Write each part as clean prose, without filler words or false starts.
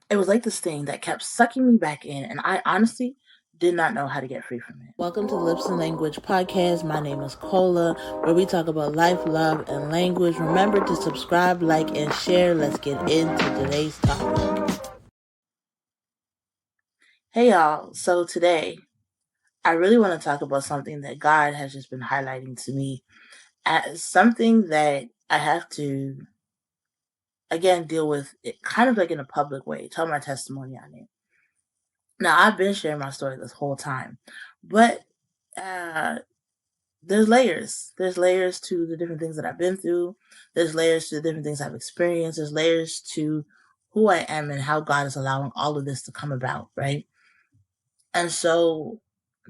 It was like this thing that kept sucking me back in, and I honestly did not know how to get free from it. Welcome to the Lips and Language podcast. My name is Cola, where we talk about life, love, and language. Remember to subscribe, like, and share. Let's get into today's topic. Hey, y'all. So today, I really want to talk about something that God has just been highlighting to me as something that I have to, again, deal with it kind of like in a public way, tell my testimony on it. Now, I've been sharing my story this whole time, but uh, there's layers. There's layers to the different things that I've been through. There's layers to the different things I've experienced. There's layers to who I am and how God is allowing all of this to come about, right? And so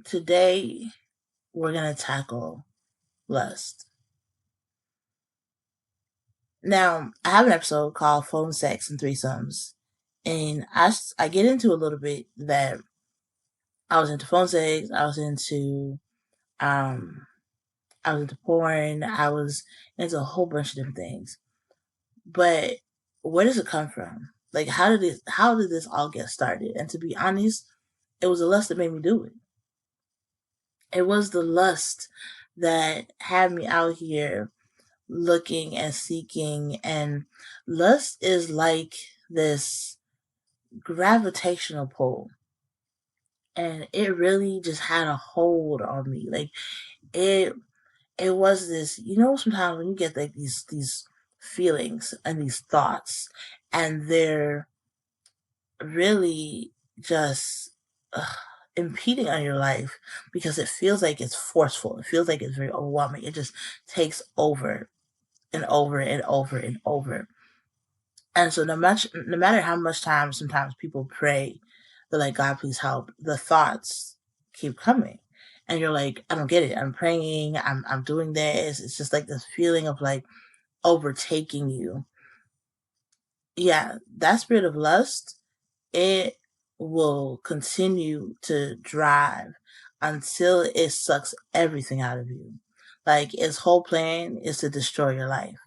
today we're going to tackle lust. Now, I have an episode called Phone Sex and Threesomes, and I get into a little bit that I was into phone sex, um I was into porn, I was into a whole bunch of different things. But where does it come from? Like how did this all get started? And to be honest, it was the lust that made me do it. It was the lust that had me out here looking and seeking, and lust is like this gravitational pull, and it really just had a hold on me. Like it it was this, sometimes when you get like these feelings and these thoughts, and they're really just impeding on your life because it feels like it's forceful. It feels like it's very overwhelming. It just takes over and over and over and over. And so no matter how much time sometimes people pray, they're like, God, please help. The thoughts keep coming. And you're like, I don't get it. I'm praying. I'm doing this. It's just like this feeling of like overtaking you. Yeah, that spirit of lust, it will continue to drive until it sucks everything out of you. Like its whole plan is to destroy your life.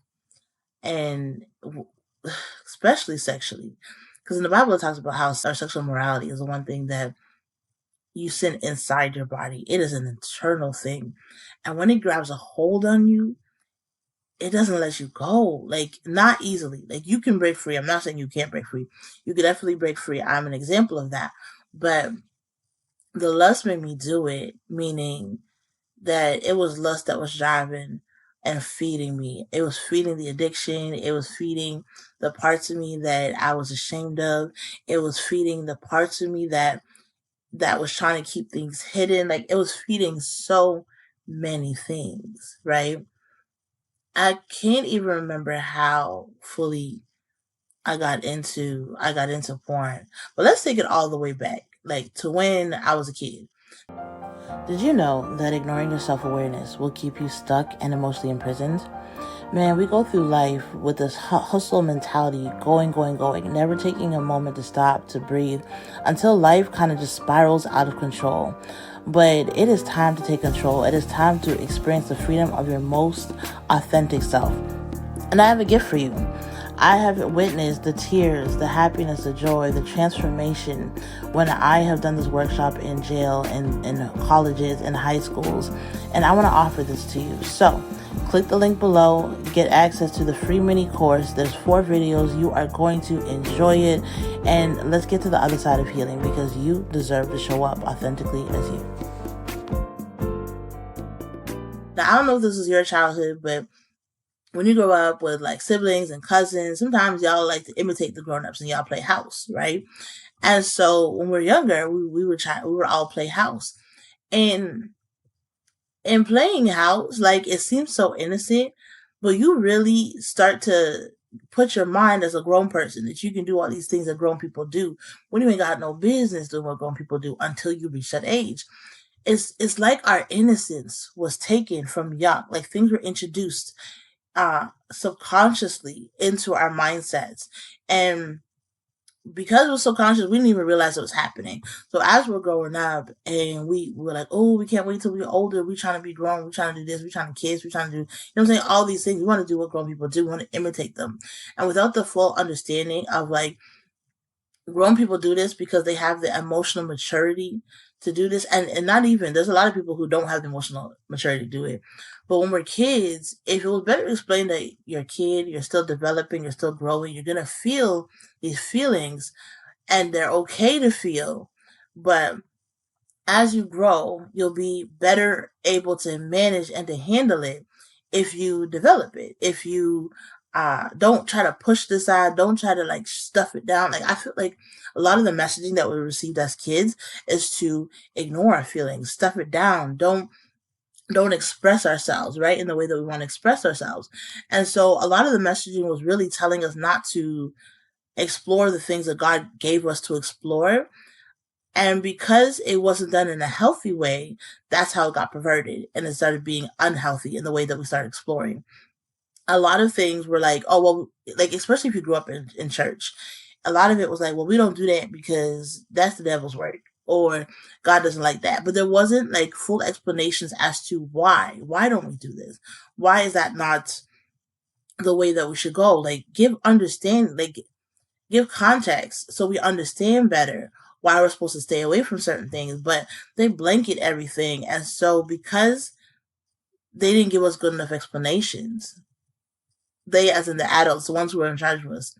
And especially sexually. Because in the Bible, it talks about how our sexual morality is the one thing that you send inside your body. It is an internal thing. And when it grabs a hold on you, it doesn't let you go. Like, not easily. Like, you can break free. I'm not saying you can't break free. You can definitely break free. I'm an example of that. But the lust made me do it, meaning that it was lust that was driving and feeding me. It was feeding the addiction. It was feeding the parts of me that I was ashamed of. It was feeding the parts of me that was trying to keep things hidden. Like it was feeding so many things, right? I can't even remember how fully I got into porn. But let's take it all the way back, like to when I was a kid. Did you know that ignoring your self-awareness will keep you stuck and emotionally imprisoned? Man, we go through life with this hustle mentality, going, never taking a moment to stop, to breathe, until life kind of just spirals out of control. But it is time to take control. It is time to experience the freedom of your most authentic self. And I have a gift for you. I have witnessed the tears, the happiness, the joy, the transformation when I have done this workshop in jail, in colleges, in high schools, and I want to offer this to you. So, click the link below, get access to the free mini course. There's 4 videos. You are going to enjoy it, and let's get to the other side of healing because you deserve to show up authentically as you. Now, I don't know if this was your childhood, but when you grow up with like siblings and cousins, sometimes y'all like to imitate the grown-ups and y'all play house, right? And so when we were younger, we would all play house. And in playing house, like it seems so innocent, but you really start to put your mind as a grown person that you can do all these things that grown people do when you ain't got no business doing what grown people do until you reach that age. It's like our innocence was taken from young, like things were introduced subconsciously into our mindsets. And because we're subconscious, we didn't even realize it was happening. So as we're growing up and we were like, oh, we can't wait till we're older. We're trying to be grown. We're trying to do this. We're trying to kiss. We're trying to do, I'm saying? All these things. We want to do what grown people do. We want to imitate them. And without the full understanding of like Grown people do this because they have the emotional maturity to do this. And not even, there's a lot of people who don't have the emotional maturity to do it. But when we're kids, if it was better to explain that you're a kid, you're still developing, you're still growing, you're going to feel these feelings and they're okay to feel. But as you grow, you'll be better able to manage and to handle it if you develop it. If you don't try to push this aside, don't try to like stuff it down. Like I feel like a lot of the messaging that we received as kids is to ignore our feelings, stuff it down, don't express ourselves right in the way that we want to express ourselves. And so a lot of the messaging was really telling us not to explore the things that God gave us to explore, and because it wasn't done in a healthy way, that's how it got perverted and it started being unhealthy in the way that we started exploring. A lot of things were like, oh, well, like, especially if you grew up in church, a lot of it was like, well, we don't do that because that's the devil's work or God doesn't like that. But there wasn't like full explanations as to why. Why don't we do this? Why is that not the way that we should go? Like, give context so we understand better why we're supposed to stay away from certain things, but they blanket everything. And so because they didn't give us good enough explanations, they, as in the adults, the ones who were in charge of us,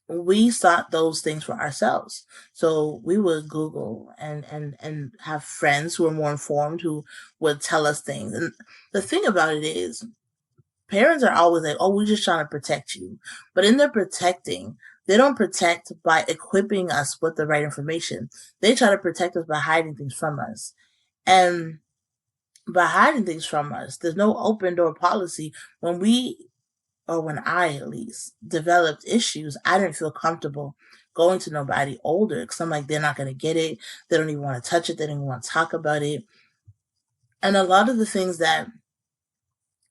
we sought those things for ourselves. So we would Google and have friends who were more informed who would tell us things. And the thing about it is, parents are always like, oh, we're just trying to protect you. But in their protecting, they don't protect by equipping us with the right information. They try to protect us by hiding things from us. And by hiding things from us, there's no open door policy. When we, or when I at least, developed issues, I didn't feel comfortable going to nobody older because I'm like, they're not going to get it. They don't even want to touch it. They don't even want to talk about it. And a lot of the things that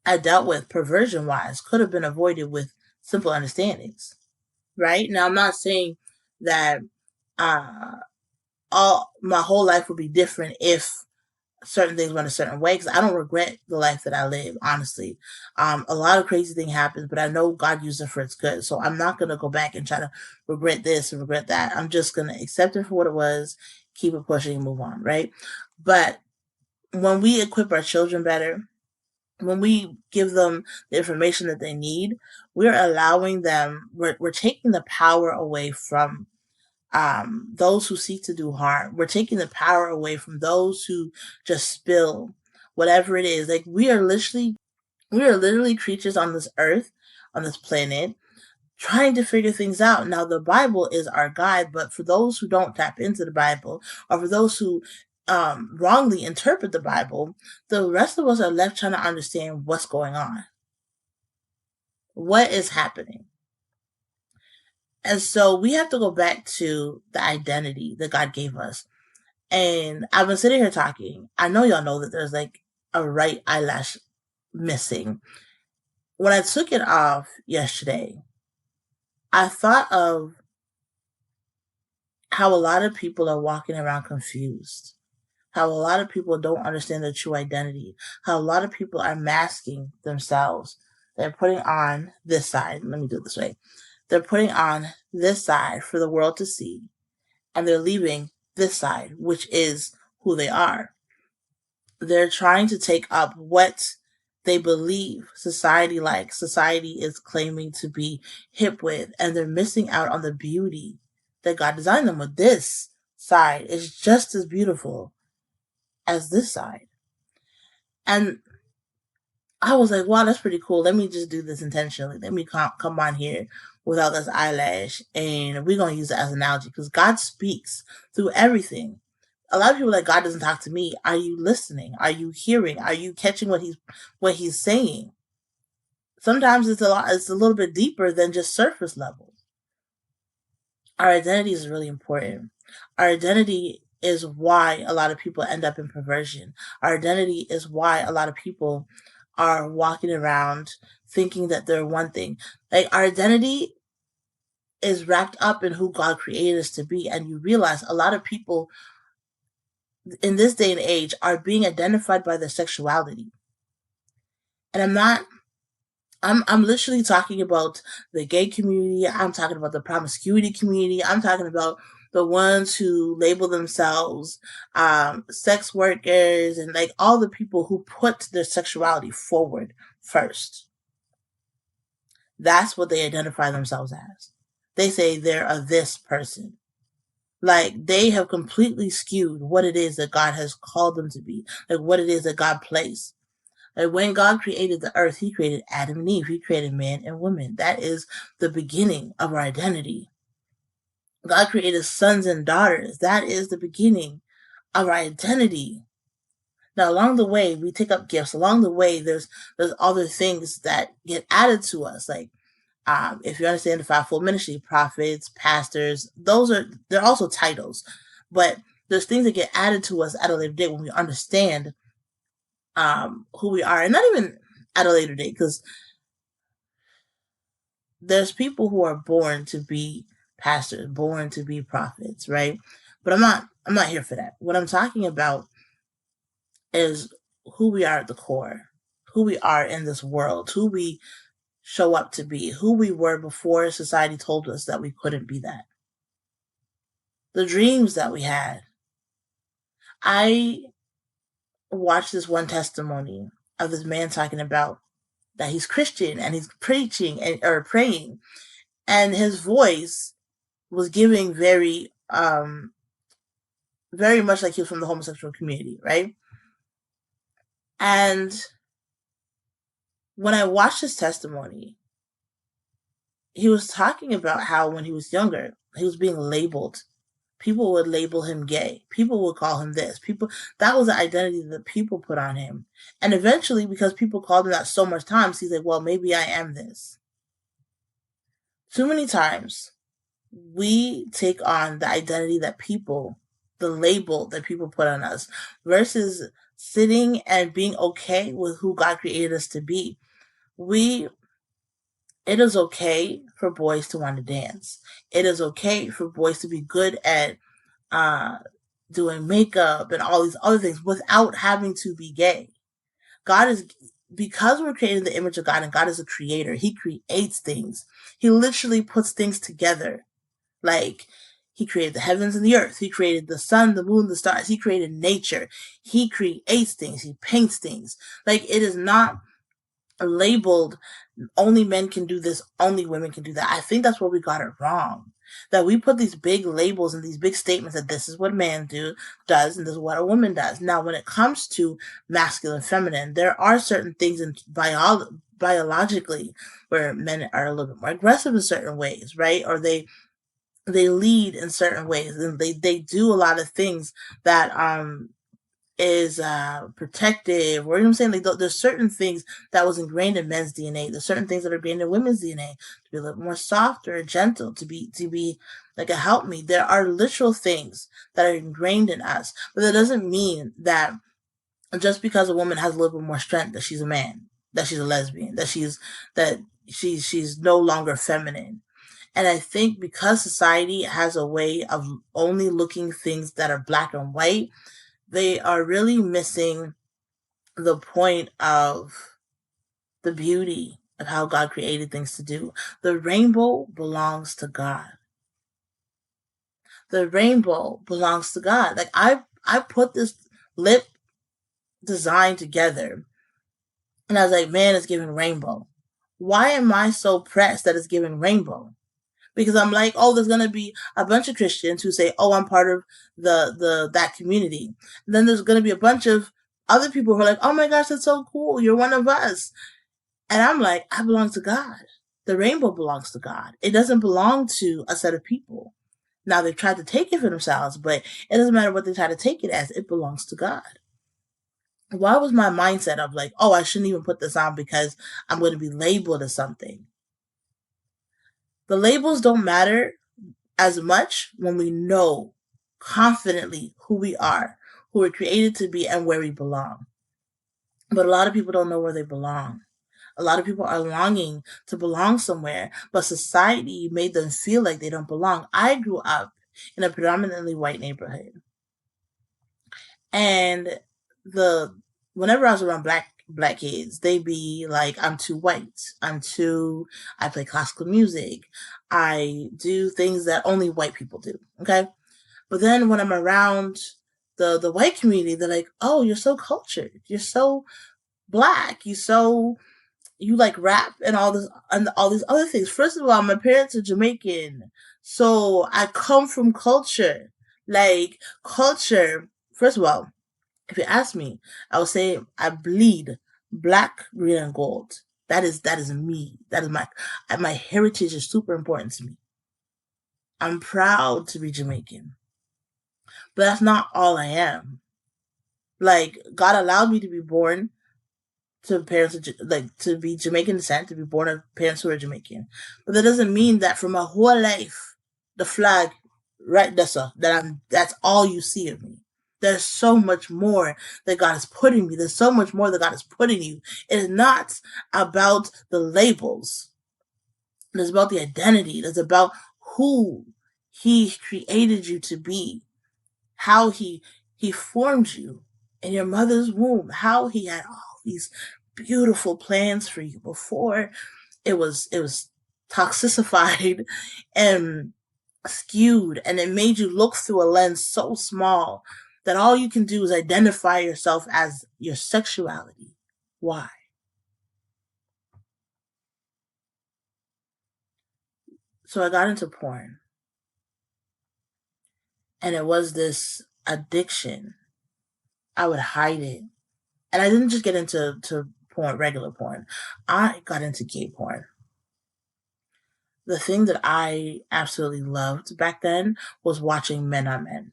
I dealt with perversion wise could have been avoided with simple understandings. Right now, I'm not saying that uh, all my whole life would be different if certain things went a certain way, because I don't regret the life that I live, honestly. A lot of crazy thing happens, but I know God used it for its good. So I'm not going to go back and try to regret this and regret that. I'm just going to accept it for what it was, keep it pushing and move on, right? But when we equip our children better, when we give them the information that they need, we're allowing them, we're taking the power away from those who seek to do harm. We're taking the power away from those who just spill whatever it is. Like we are literally creatures on this earth, on this planet, trying to figure things out. Now, the Bible is our guide, but for those who don't tap into the Bible, or for those who wrongly interpret the Bible, the rest of us are left trying to understand what's going on, what is happening. And so we have to go back to the identity that God gave us. And I've been sitting here talking. I know y'all know that there's like a right eyelash missing. When I took it off yesterday, I thought of how a lot of people are walking around confused, how a lot of people don't understand their true identity, how a lot of people are masking themselves. They're putting on this side. Let me do it this way. They're putting on this side for the world to see, and they're leaving this side, which is who they are. They're trying to take up what they believe society is claiming to be hip with, and they're missing out on the beauty that God designed them with. This side is just as beautiful as this side. And I was like, wow, that's pretty cool. Let me just do this intentionally. Let me come on here without this eyelash. And we're going to use it as an analogy because God speaks through everything. A lot of people are like, God doesn't talk to me. Are you listening? Are you hearing? Are you catching what he's saying? Sometimes it's a little bit deeper than just surface level. Our identity is really important. Our identity is why a lot of people end up in perversion. Our identity is why a lot of people are walking around thinking that they're one thing. Like, our identity is wrapped up in who God created us to be. And you realize a lot of people in this day and age are being identified by their sexuality. And I'm literally talking about the gay community. I'm talking about the promiscuity community. I'm talking about the ones who label themselves sex workers and like all the people who put their sexuality forward first. That's what they identify themselves as. They say they're a this person. Like they have completely skewed what it is that God has called them to be, like what it is that God placed. Like when God created the earth, He created Adam and Eve. He created man and woman. That is the beginning of our identity. God created sons and daughters. That is the beginning of our identity. Now, along the way, we take up gifts. Along the way, there's other things that get added to us. Like if you understand the fivefold ministry, prophets, pastors, they're also titles, but there's things that get added to us at a later date when we understand who we are, and not even at a later date, because there's people who are born to be pastors, born to be prophets, right? But I'm not here for that. What I'm talking about is who we are at the core, who we are in this world, who we show up to be, who we were before society told us that we couldn't be that. The dreams that we had. I watched this one testimony of this man talking about that he's Christian and he's preaching or praying, and his voice was giving very much like he was from the homosexual community, right? And when I watched his testimony, he was talking about how when he was younger, he was being labeled. People would label him gay. People would call him this. That was the identity that people put on him. And eventually, because people called him that so much times, he's like, well, maybe I am this. Too many times, we take on the identity that the label that people put on us, versus sitting and being okay with who God created us to be. It is okay for boys to want to dance. It is okay for boys to be good at uh, doing makeup and all these other things without having to be gay. God is, because we're created in the image of God and God is a creator, He creates things. He literally puts things together. Like, He created the heavens and the earth. He created the sun, the moon, the stars. He created nature. He creates things. He paints things. Like, it is not labeled only men can do this, only women can do that. I think that's where we got it wrong. That we put these big labels and these big statements that this is what a man does and this is what a woman does. Now, when it comes to masculine, feminine, there are certain things in biologically where men are a little bit more aggressive in certain ways, right? Or they lead in certain ways, and they do a lot of things that is protective, or you know what I'm saying? Like there's certain things that was ingrained in men's DNA. There's certain things that are ingrained in women's DNA to be a little more softer, gentle, to be like a helpmeet. There are literal things that are ingrained in us, but that doesn't mean that just because a woman has a little bit more strength that she's a man, that she's a lesbian, that she's no longer feminine. And I think because society has a way of only looking things that are black and white, they are really missing the point of the beauty of how God created things to do. The rainbow belongs to God. The rainbow belongs to God. Like I put this lip design together and I was like, man, it's giving rainbow. Why am I so pressed that it's giving rainbow? Because I'm like, oh, there's gonna be a bunch of Christians who say, oh, I'm part of that community. And then there's gonna be a bunch of other people who are like, oh my gosh, that's so cool. You're one of us. And I'm like, I belong to God. The rainbow belongs to God. It doesn't belong to a set of people. Now they've tried to take it for themselves, but it doesn't matter what they try to take it as. It belongs to God. Why was my mindset of like, oh, I shouldn't even put this on because I'm going to be labeled as something? The labels don't matter as much when we know confidently who we are, who we're created to be, and where we belong. But a lot of people don't know where they belong. A lot of people are longing to belong somewhere, but society made them feel like they don't belong. I grew up in a predominantly white neighborhood. And whenever I was around black black kids. They be like, I'm too white. I play classical music. I do things that only white people do. Okay. But then when I'm around the white community, they're like, oh, you're so cultured. You're so black. You like rap and all these other things. First of all, my parents are Jamaican. So I come from culture. Like culture, first of all, if you ask me, I would say I bleed black, green, and gold. That is me. That is my heritage is super important to me. I'm proud to be Jamaican, but that's not all I am. Like God allowed me to be born to parents like to be Jamaican descent, to be born of parents who are Jamaican, but that doesn't mean that for my whole life, the flag right there, sir, that's all you see of me. There's so much more that God is putting me. There's so much more that God is putting you. It is not about the labels. It's about the identity. It's about who He created you to be, how He formed you in your mother's womb, how He had all these beautiful plans for you before it was toxified and skewed, and it made you look through a lens so small that all you can do is identify yourself as your sexuality. Why? So I got into porn, and it was this addiction. I would hide it. And I didn't just get into porn, regular porn. I got into gay porn. The thing that I absolutely loved back then was watching men on men.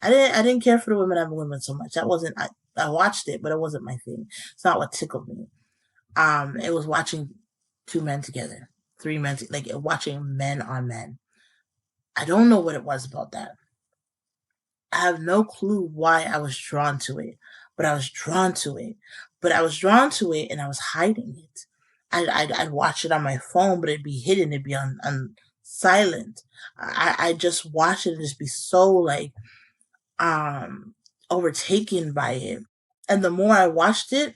I didn't care for the women on women so much. That wasn't I watched it, but it wasn't my thing. It's not what tickled me. It was watching two men together, three men, like watching men on men. I don't know what it was about that. I have no clue why I was drawn to it, but I was drawn to it. But I was drawn to it and I was hiding it. I'd watch it on my phone, but it'd be hidden. It'd be on silent. I just watch it and just be so like um overtaken by it. And the more I watched it,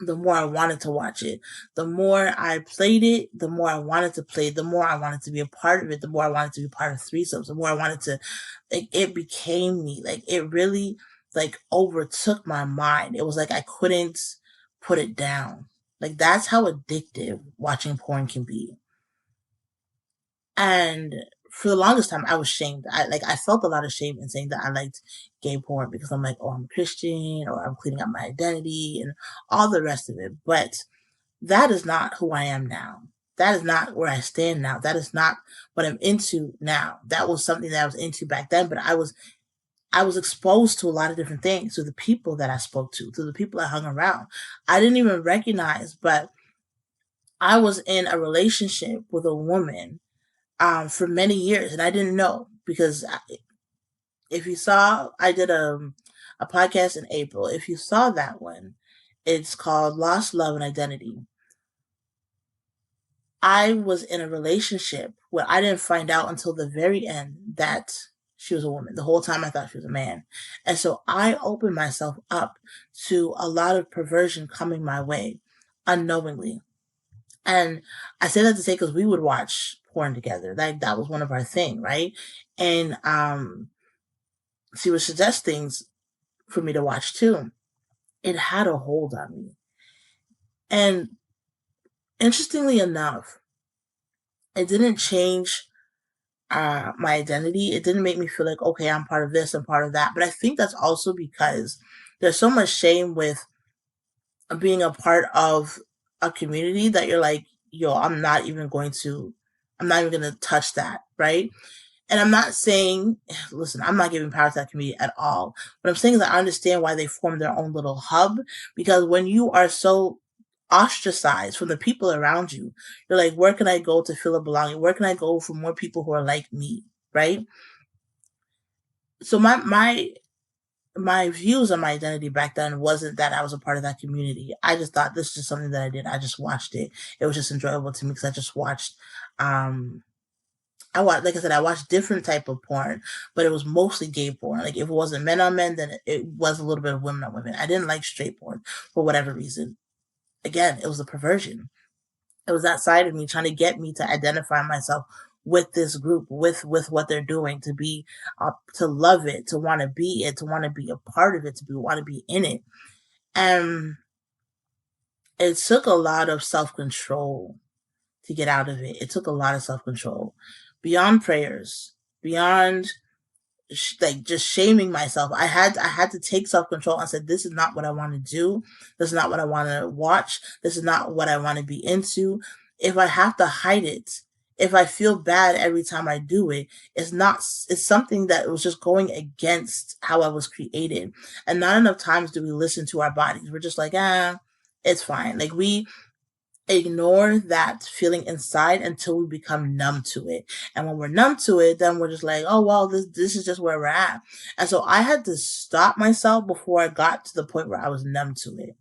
the more I wanted to watch it. The more I played it, the more I wanted to play it, the more I wanted to be a part of it, the more I wanted to be part of threesomes, the more I wanted to, like, it became me. Like, it really, like, overtook my mind. It was like I couldn't put it down. Like, that's how addictive watching porn can be. And for the longest time, I was shamed. I felt a lot of shame in saying that I liked gay porn because I'm like, oh, I'm a Christian, or I'm cleaning up my identity and all the rest of it. But that is not who I am now. That is not where I stand now. That is not what I'm into now. That was something that I was into back then, but I was exposed to a lot of different things through the people that I spoke to the people I hung around. I didn't even recognize, but I was in a relationship with a woman for many years, and I didn't know because if you saw, I did a podcast in April. If you saw that one, it's called Lost Love and Identity. I was in a relationship where I didn't find out until the very end that she was a woman. The whole time I thought she was a man. And so I opened myself up to a lot of perversion coming my way unknowingly. And I say that to say because we would watch porn together. Like that was one of our thing, right? And she would suggest things for me to watch too. It had a hold on me. And interestingly enough, it didn't change my identity. It didn't make me feel like, okay, I'm part of this and part of that. But I think that's also because there's so much shame with being a part of a community that you're like, yo, I'm not even going to touch that. Right. And I'm not saying, listen, I'm not giving power to that community at all. What I'm saying is that I understand why they formed their own little hub, because when you are so ostracized from the people around you, you're like, where can I go to feel a belonging? Where can I go for more people who are like me? Right. So my views on my identity back then wasn't that I was a part of that community. I just thought this is just something that I did. I just watched it. It was just enjoyable to me because I just watched um like I said, I watched different type of porn, but it was mostly gay porn. Like if it wasn't men on men, then it was a little bit of women on women. I didn't like straight porn for whatever reason. Again, it was a perversion. It was that side of me trying to get me to identify myself with this group, with what they're doing, to be, to love it, to want to be it, to want to be a part of it, want to be in it. And it took a lot of self control to get out of it. It took a lot of self control, beyond prayers, beyond like just shaming myself. I had to take self control and said, this is not what I want to do. This is not what I want to watch. This is not what I want to be into. If I have to hide it, if I feel bad every time I do it, it's something that was just going against how I was created. And not enough times do we listen to our bodies. We're just like, it's fine. Like we ignore that feeling inside until we become numb to it. And when we're numb to it, then we're just like, oh well, this is just where we're at. And so I had to stop myself before I got to the point where I was numb to it.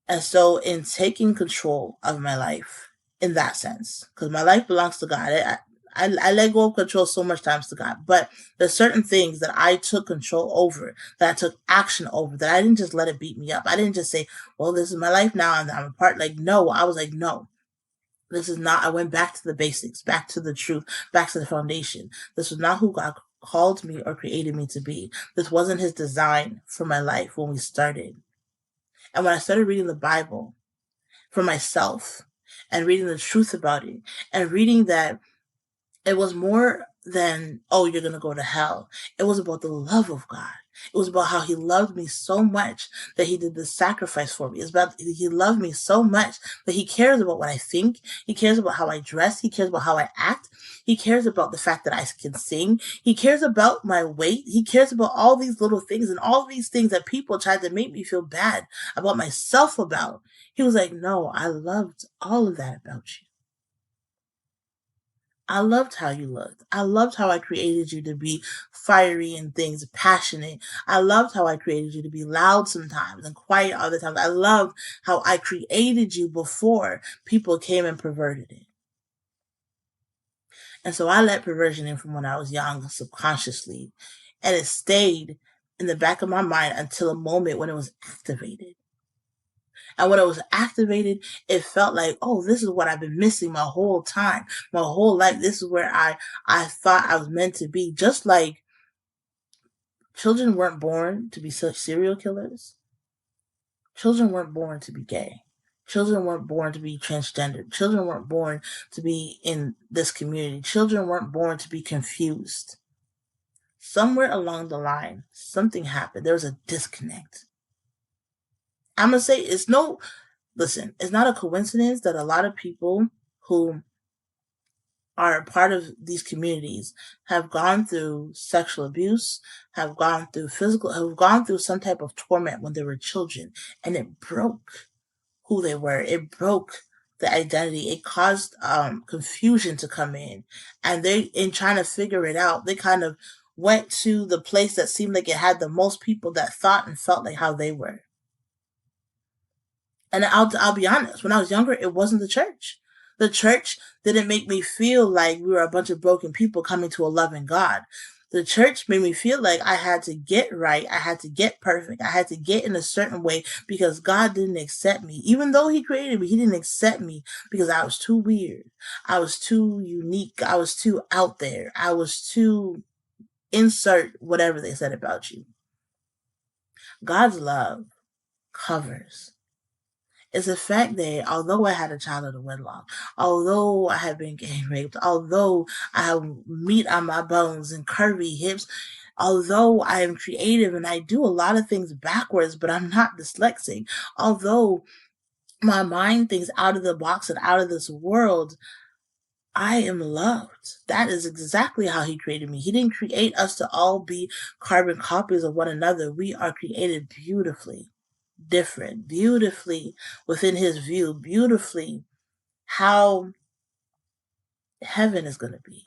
And so in taking control of my life in that sense, because my life belongs to God. I let go of control so much times to God, but there's certain things that I took control over, that I took action over, that I didn't just let it beat me up. I didn't just say, well, this is my life now and I'm a part. Like, no, I was like, no, this is not. I went back to the basics, back to the truth, back to the foundation. This was not who God called me or created me to be. This wasn't his design for my life when we started. And when I started reading the Bible for myself and reading the truth about it and reading that it was more than, oh, you're going to go to hell. It was about the love of God. It was about how he loved me so much that he did the sacrifice for me. It's about he loved me so much that he cares about what I think. He cares about how I dress. He cares about how I act. He cares about the fact that I can sing. He cares about my weight. He cares about all these little things and all these things that people tried to make me feel bad about myself about. He was like, no, I loved all of that about you. I loved how you looked. I loved how I created you to be fiery and things, passionate. I loved how I created you to be loud sometimes and quiet other times. I loved how I created you before people came and perverted it. And so I let perversion in from when I was young subconsciously. And it stayed in the back of my mind until a moment when it was activated. And when it was activated, it felt like, oh, this is what I've been missing my whole time, my whole life. This is where I thought I was meant to be. Just like children weren't born to be such serial killers. Children weren't born to be gay. Children weren't born to be transgender. Children weren't born to be in this community. Children weren't born to be confused. Somewhere along the line, something happened. There was a disconnect. I'm going to say listen, it's not a coincidence that a lot of people who are a part of these communities have gone through sexual abuse, have gone through some type of torment when they were children, and it broke who they were. It broke the identity. It caused confusion to come in, and in trying to figure it out, they kind of went to the place that seemed like it had the most people that thought and felt like how they were. And I'll be honest, when I was younger, it wasn't the church. The church didn't make me feel like we were a bunch of broken people coming to a loving God. The church made me feel like I had to get right. I had to get perfect. I had to get in a certain way because God didn't accept me. Even though he created me, he didn't accept me because I was too weird. I was too unique. I was too out there. I was too insert whatever they said about you. God's love covers. It's the fact that although I had a child out of wedlock, although I have been gang raped, although I have meat on my bones and curvy hips, although I am creative and I do a lot of things backwards, but I'm not dyslexic, although my mind thinks out of the box and out of this world, I am loved. That is exactly how he created me. He didn't create us to all be carbon copies of one another. We are created beautifully different, beautifully within his view, beautifully how heaven is going to be.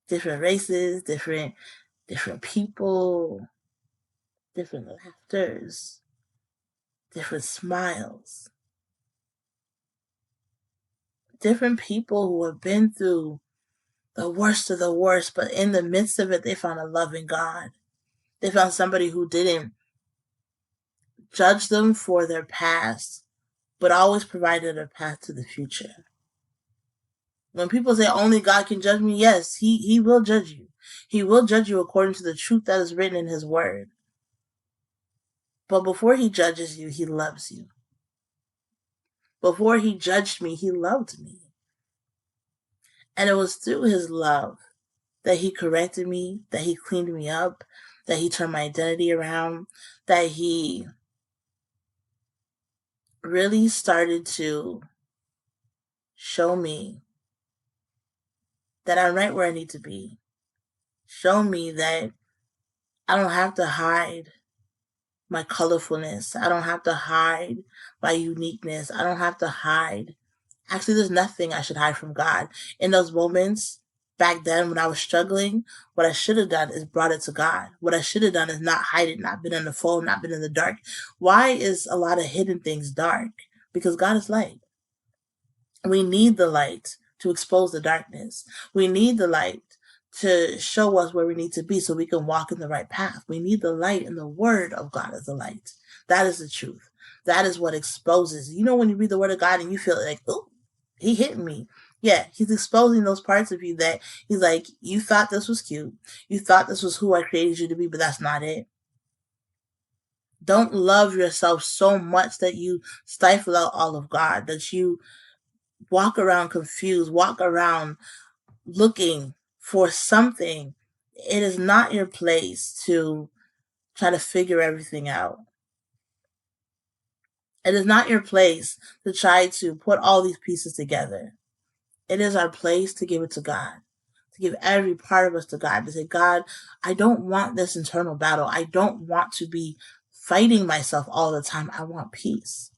Different races, different people, different laughters, different smiles, different people who have been through the worst of the worst, but in the midst of it, they found a loving God. They found somebody who didn't judge them for their past, but always provided a path to the future. When people say only God can judge me, yes, he will judge you. He will judge you according to the truth that is written in his word. But before he judges you, he loves you. Before he judged me, he loved me. And it was through his love that he corrected me, that he cleaned me up, that he turned my identity around, that he really started to show me that I'm right where I need to be. Show me that I don't have to hide my colorfulness. I don't have to hide my uniqueness. I don't have to hide. Actually, there's nothing I should hide from God. In those moments back then when I was struggling, what I should have done is brought it to God. What I should have done is not hide it, not been on the phone, not been in the dark. Why is a lot of hidden things dark? Because God is light. We need the light to expose the darkness. We need the light to show us where we need to be so we can walk in the right path. We need the light, and the word of God is the light. That is the truth. That is what exposes. You know, when you read the word of God and you feel like, oh, he hit me. Yeah, he's exposing those parts of you that he's like, you thought this was cute. You thought this was who I created you to be, but that's not it. Don't love yourself so much that you stifle out all of God, that you walk around confused, walk around looking for something. It is not your place to try to figure everything out. It is not your place to try to put all these pieces together. It is our place to give it to God, to give every part of us to God, to say, God, I don't want this internal battle. I don't want to be fighting myself all the time. I want peace.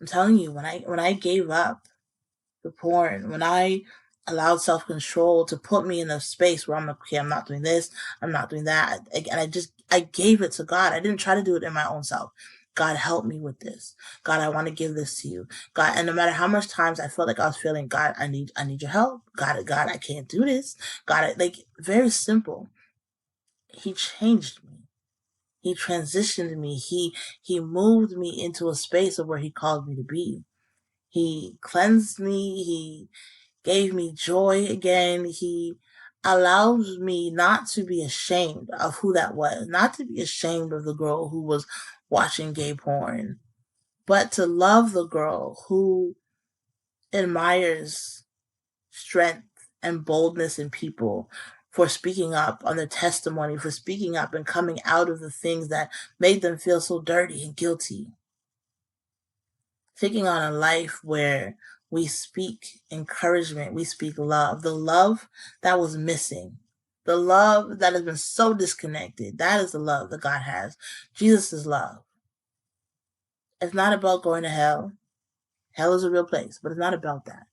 I'm telling you, when I gave up the porn, when I allowed self-control to put me in a space where I'm like, okay, I'm not doing this, I'm not doing that. And I gave it to God. I didn't try to do it in my own self. God, help me with this. God, I want to give this to you. God, and no matter how much times I felt like I was feeling, God, I need your help. God, I can't do this. God, like, very simple. He changed me. He transitioned me. He moved me into a space of where he called me to be. He cleansed me. He gave me joy again. He allows me not to be ashamed of who that was, not to be ashamed of the girl who was watching gay porn, but to love the girl who admires strength and boldness in people, for speaking up on their testimony, for speaking up and coming out of the things that made them feel so dirty and guilty. Taking on a life where we speak encouragement, we speak love, the love that was missing, the love that has been so disconnected. That is the love that God has. Jesus is love. It's not about going to hell. Hell is a real place, but it's not about that.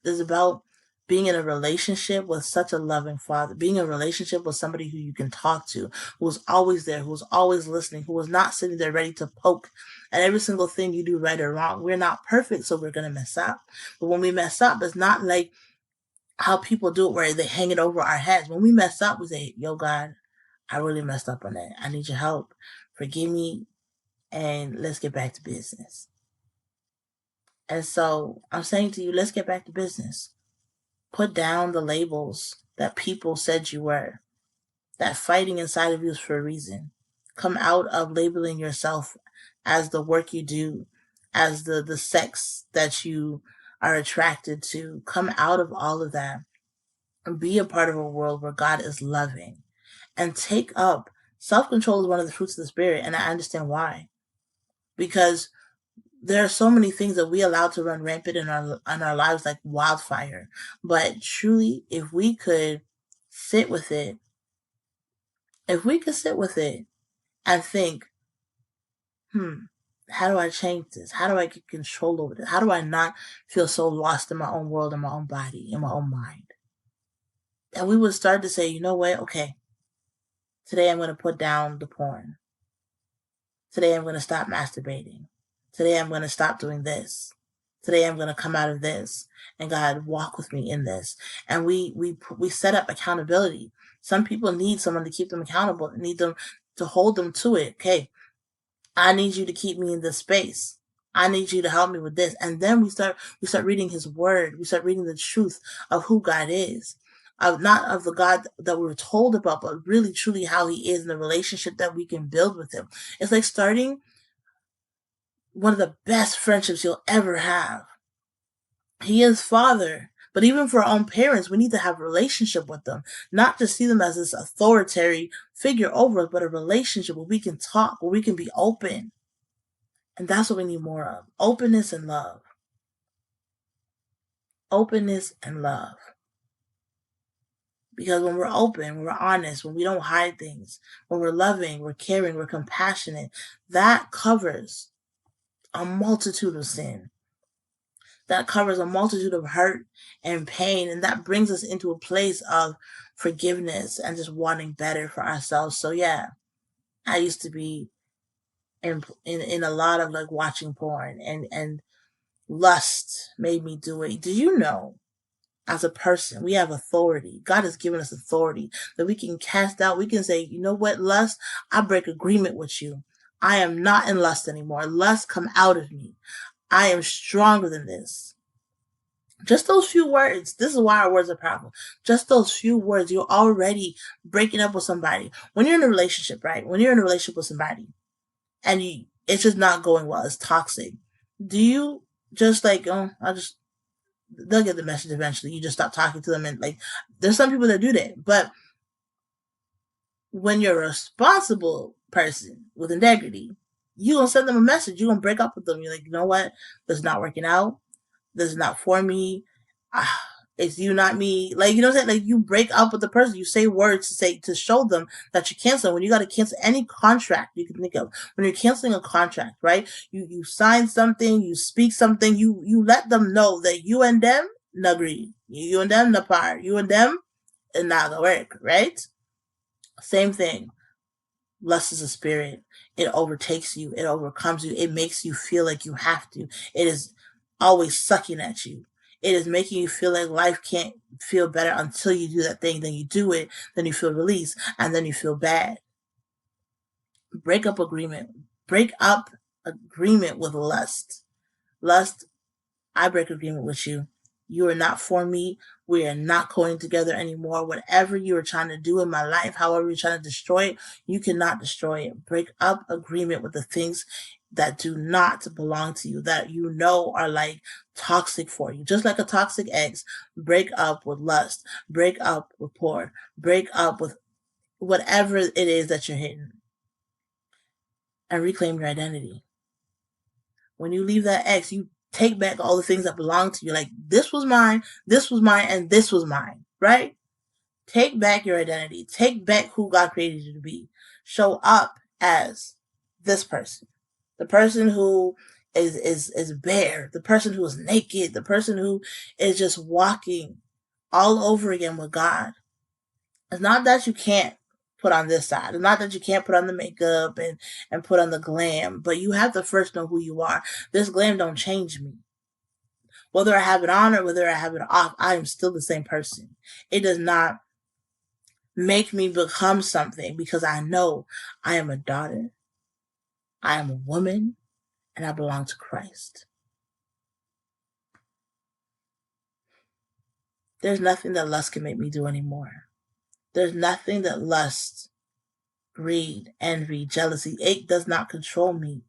It's about being in a relationship with such a loving father, being in a relationship with somebody who you can talk to, who's always there, who's always listening, who is not sitting there ready to poke at every single thing you do right or wrong. We're not perfect, so we're going to mess up. But when we mess up, it's not like how people do it where they hang it over our heads. When we mess up, we say, yo, God, I really messed up on that. I need your help. Forgive me, and let's get back to business. And so I'm saying to you, let's get back to business. Put down the labels that people said you were. That fighting inside of you is for a reason. Come out of labeling yourself as the work you do, as the sex that you are attracted to. Come out of all of that and be a part of a world where God is loving. And take up self-control is one of the fruits of the Spirit, and I understand why. Because there are so many things that we allow to run rampant in our lives like wildfire. But truly, if we could sit with it, and think, how do I change this? How do I get control over this? How do I not feel so lost in my own world, in my own body, in my own mind? And we would start to say, you know what? Okay, today I'm going to put down the porn. Today I'm going to stop masturbating. Today I'm going to stop doing this. today I'm going to come out of this, and God, walk with me in this. And we set up accountability. Some people need someone to keep them accountable, need them to hold them to it. Okay, I need you to keep me in this space. I need you to help me with this. And then we start reading his word. We start reading the truth of who God is. Not of the God that we were told about, but really truly how he is, and the relationship that we can build with him. It's like starting one of the best friendships you'll ever have. He is Father. But even for our own parents, we need to have a relationship with them, not just see them as this authoritarian figure over us, but a relationship where we can talk, where we can be open. And that's what we need more of. Openness and love. Openness and love. Because when we're open, when we're honest, when we don't hide things, when we're loving, we're caring, we're compassionate, that covers a multitude of sin. That covers a multitude of hurt and pain. And that brings us into a place of forgiveness and just wanting better for ourselves. So yeah, I used to be in a lot of like watching porn, and lust made me do it. Do you know, as a person, we have authority. God has given us authority that we can cast out. We can say, you know what, lust, I break agreement with you. I am not in lust anymore. Lust, come out of me. I am stronger than this. Just those few words. This is why our words are powerful. Just those few words. You're already breaking up with somebody. When you're in a relationship, right? When you're in a relationship with somebody and it's just not going well, it's toxic. Do you just like, oh, they'll get the message eventually. You just stop talking to them, and like, there's some people that do that. But when you're a responsible person with integrity, you gonna send them a message. You gonna break up with them. You're like, you know what? This is not working out. This is not for me. It's you, not me. Like, you know what I'm saying? Like, you break up with the person. You say words to show them that you cancel. When you got to cancel any contract you can think of, when you're canceling a contract, right? You sign something, you speak something, you let them know that you and them agree. You and them apart. You and them and not gonna work, right? Same thing. Lust is a spirit. It overtakes you. It overcomes you. It makes you feel like you have to. It is always sucking at you. It is making you feel like life can't feel better until you do that thing. Then you do it. Then you feel release. And then you feel bad. Break up agreement. Break up agreement with lust. Lust, I break agreement with you. You are not for me. We are not going together anymore. Whatever you are trying to do in my life, however you're trying to destroy it, you cannot destroy it. Break up agreement with the things that do not belong to you, that you know are like toxic for you. Just like a toxic ex, break up with lust, break up with porn, break up with whatever it is that you're hitting, and reclaim your identity. When you leave that ex, you take back all the things that belong to you. Like, this was mine, and this was mine, right? Take back your identity. Take back who God created you to be. Show up as this person. The person who is bare, the person who is naked, the person who is just walking all over again with God. It's not that you can't put on this side. It's not that you can't put on the makeup and put on the glam, but you have to first know who you are. This glam don't change me. Whether I have it on or whether I have it off, I am still the same person. It does not make me become something, because I know I am a daughter, I am a woman, and I belong to Christ. There's nothing that lust can make me do anymore. There's nothing that lust, greed, envy, jealousy, it does not control me.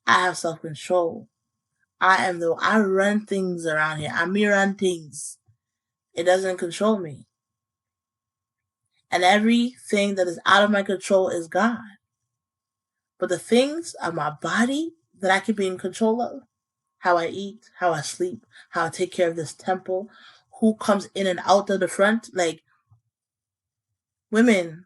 I have self-control. I run things around here. I run things. It doesn't control me. And everything that is out of my control is God. But the things of my body that I can be in control of, how I eat, how I sleep, how I take care of this temple, who comes in and out of the front, like, women,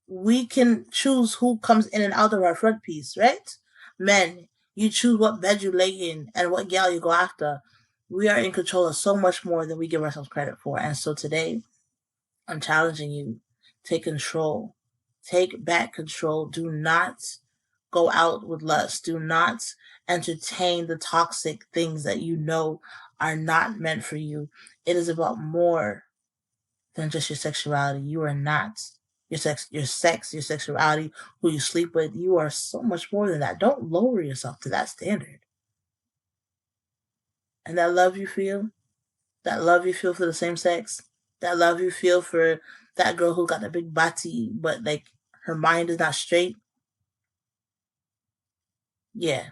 we can choose who comes in and out of our front piece, right? Men, you choose what bed you lay in and what gal you go after. We are in control of so much more than we give ourselves credit for. And so today, I'm challenging you. Take control. Take back control. Do not go out with lust. Do not entertain the toxic things that you know are not meant for you. It is about more than just your sexuality. You are not your sexuality, who you sleep with. You are so much more than that. Don't lower yourself to that standard. And that love you feel for the same sex, that love you feel for that girl who got a big body, but like her mind is not straight. Yeah,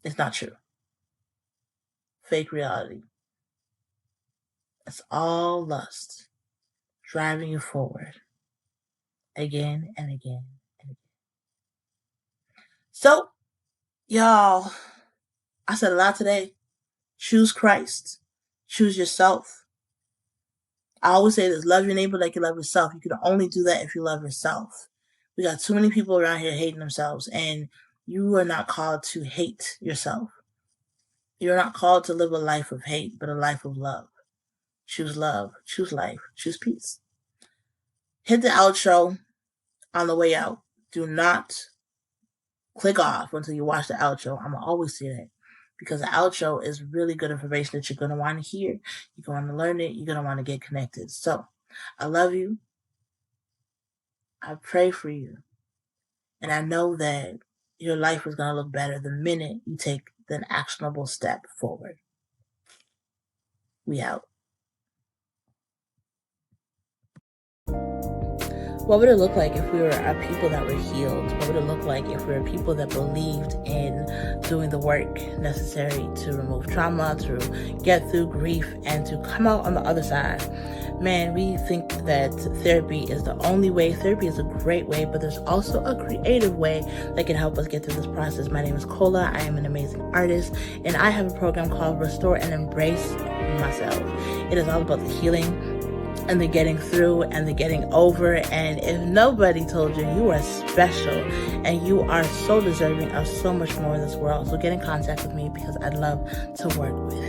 it's not true. Fake reality. It's all lust driving you forward again and again and again. So, y'all, I said a lot today. Choose Christ. Choose yourself. I always say this, love your neighbor like you love yourself. You can only do that if you love yourself. We got too many people around here hating themselves, and you are not called to hate yourself. You're not called to live a life of hate, but a life of love. Choose love, choose life, choose peace. Hit the outro on the way out. Do not click off until you watch the outro. I'm going to always say that, because the outro is really good information that you're going to want to hear. You're going to learn it. You're going to want to get connected. So, I love you. I pray for you. And I know that your life is going to look better the minute you take an actionable step forward. We out. What would it look like if we were a people that were healed? What would it look like if we were people that believed in doing the work necessary to remove trauma, to get through grief, and to come out on the other side? Man, we think that therapy is the only way. Therapy is a great way, but there's also a creative way that can help us get through this process. My name is Kola. I am an amazing artist, and I have a program called Restore and Embrace Myself. It is all about the healing and the getting through and the getting over. And if nobody told you, you are special and you are so deserving of so much more in this world. So get in contact with me, because I'd love to work with